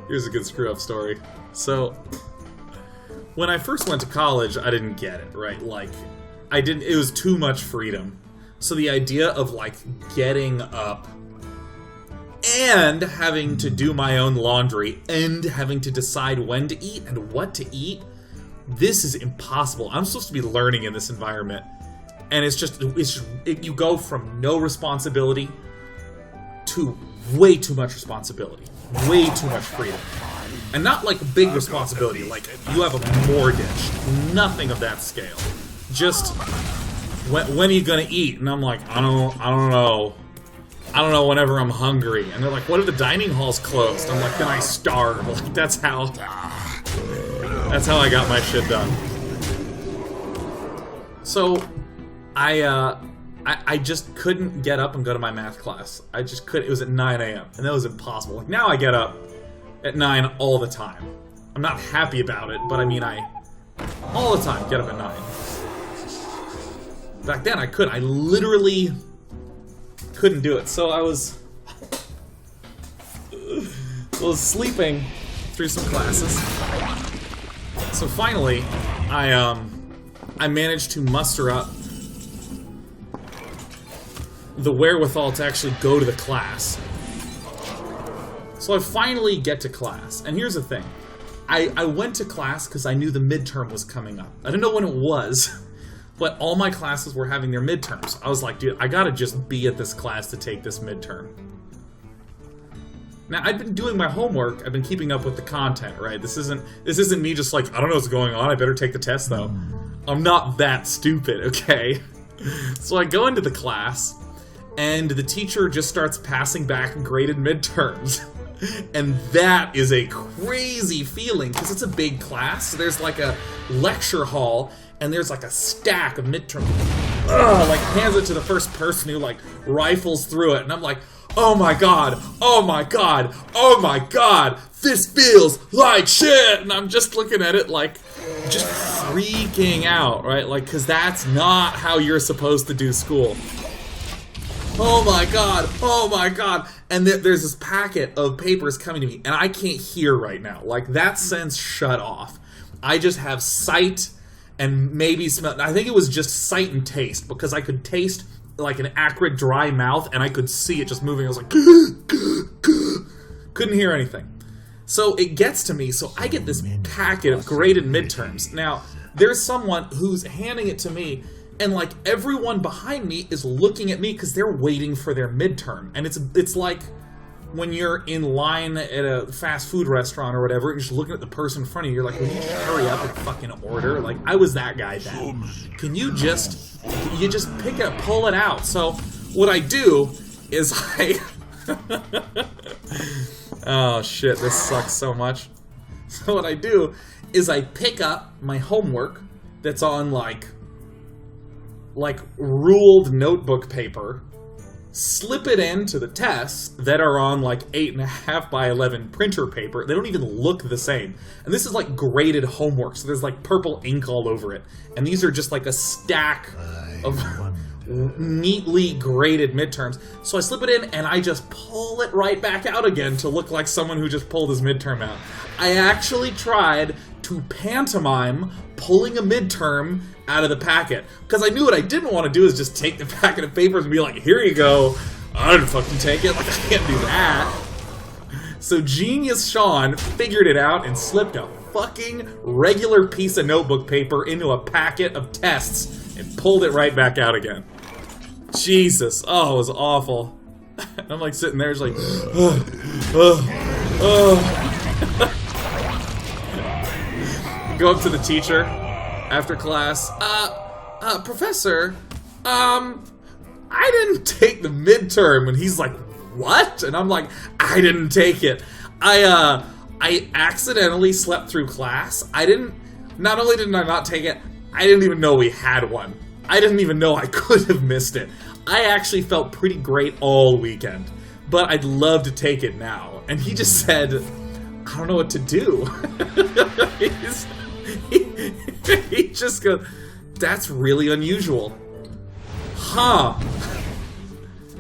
Here's a good screw-up story. So, when I first went to college, I didn't get it, right? Like, it was too much freedom. So the idea of, like, getting up and having to do my own laundry and having to decide when to eat and what to eat, this is impossible. I'm supposed to be learning in this environment. And you go from no responsibility to way too much responsibility. Way too much freedom. And not like a big responsibility, like you have a mortgage. Nothing of that scale. Just, when are you gonna eat? And I'm like, I don't know. I don't know whenever I'm hungry. And they're like, what if the dining hall's closed? I'm like, then I starve. Like, that's how I got my shit done. So, I just couldn't get up and go to my math class. I just couldn't. It was at 9 a.m. and that was impossible. Like, now I get up at 9 all the time. I'm not happy about it, but I mean, all the time get up at 9. Back then I couldn't. I literally couldn't do it. So I was sleeping through some classes. So finally, I managed to muster up the wherewithal to actually go to the class. So I finally get to class. And here's the thing. I went to class because I knew the midterm was coming up. I didn't know when it was, but all my classes were having their midterms. I was like, dude, I gotta just be at this class to take this midterm. Now, I've been doing my homework. I've been keeping up with the content, right? This isn't me just like, I don't know what's going on. I better take the test, though. I'm not that stupid, okay? So I go into the class, and the teacher just starts passing back graded midterms. And that is a crazy feeling, because it's a big class. So there's like a lecture hall, and there's like a stack of midterms. Like, hands it to the first person who, like, rifles through it. And I'm like, oh my god, oh my god, oh my god, this feels like shit! And I'm just looking at it like, just freaking out, right? Like, because that's not how you're supposed to do school. Oh my god, oh my god. And there's this packet of papers coming to me, and I can't hear right now. Like, that sense shut off. I just have sight and maybe smell. I think it was just sight and taste, because I could taste like an acrid, dry mouth, and I could see it just moving. I was like, couldn't hear anything. So it gets to me, so I get this packet of graded midterms. Now, there's someone who's handing it to me, and like everyone behind me is looking at me because they're waiting for their midterm. And it's like when you're in line at a fast food restaurant or whatever, and you're just looking at the person in front of you, you're like, will you just hurry up and fucking order? Like, I was that guy then. Can you just pick it up, pull it out? So what I do is oh shit, this sucks so much. So what I do is I pick up my homework that's on like ruled notebook paper, slip it into the tests that are on like 8.5 by 11 printer paper. They don't even look the same. And this is like graded homework, so there's like purple ink all over it. And these are just like a stack of neatly graded midterms. So I slip it in and I just pull it right back out again to look like someone who just pulled his midterm out. I actually tried to pantomime pulling a midterm out of the packet, because I knew what I didn't want to do is just take the packet of papers and be like, here you go. I didn't fucking take it. Like, I can't do that. So genius Sean figured it out and slipped a fucking regular piece of notebook paper into a packet of tests and pulled it right back out again. Jesus. Oh, it was awful. I'm like sitting there just like, Go up to the teacher after class. Professor, I didn't take the midterm. And he's like, what? And I'm like, I didn't take it. I accidentally slept through class. Not only did I not take it, I didn't even know we had one. I didn't even know I could have missed it. I actually felt pretty great all weekend, but I'd love to take it now. And he just said, I don't know what to do. He just goes, that's really unusual. Huh.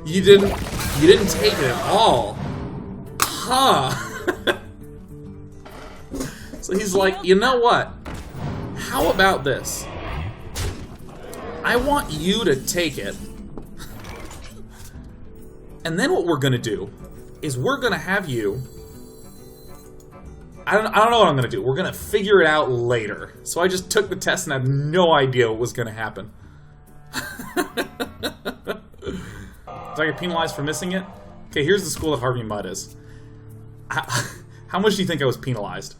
You didn't take it at all. huh. So he's like, you know what? How about this? I want you to take it. And then what we're gonna do is we're gonna have you... I don't know what I'm gonna do. We're gonna figure it out later. So I just took the test and I have no idea what was gonna happen. Did I get penalized for missing it? Okay, here's the school that Harvey Mudd is. How much do you think I was penalized?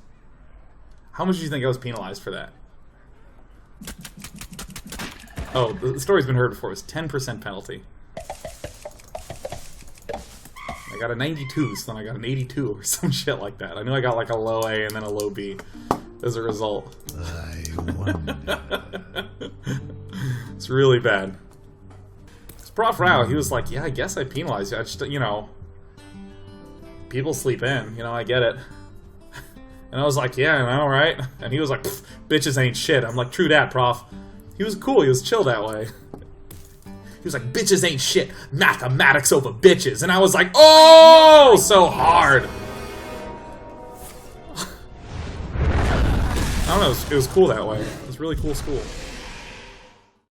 How much do you think I was penalized for that? Oh, the story's been heard before. It was 10% penalty. I got a 92, so then I got an 82 or some shit like that. I knew I got like a low A and then a low B as a result. I wonder. It's really bad. Prof. Rao, he was like, yeah, I guess I penalized you. I just, you know, people sleep in, you know, I get it. And I was like, yeah, I know, right? And he was like, bitches ain't shit. I'm like, true that, prof. He was cool, he was chill that way. He was like, bitches ain't shit. Mathematics over bitches. And I was like, oh, so hard. I don't know, it was cool that way. It was a really cool school.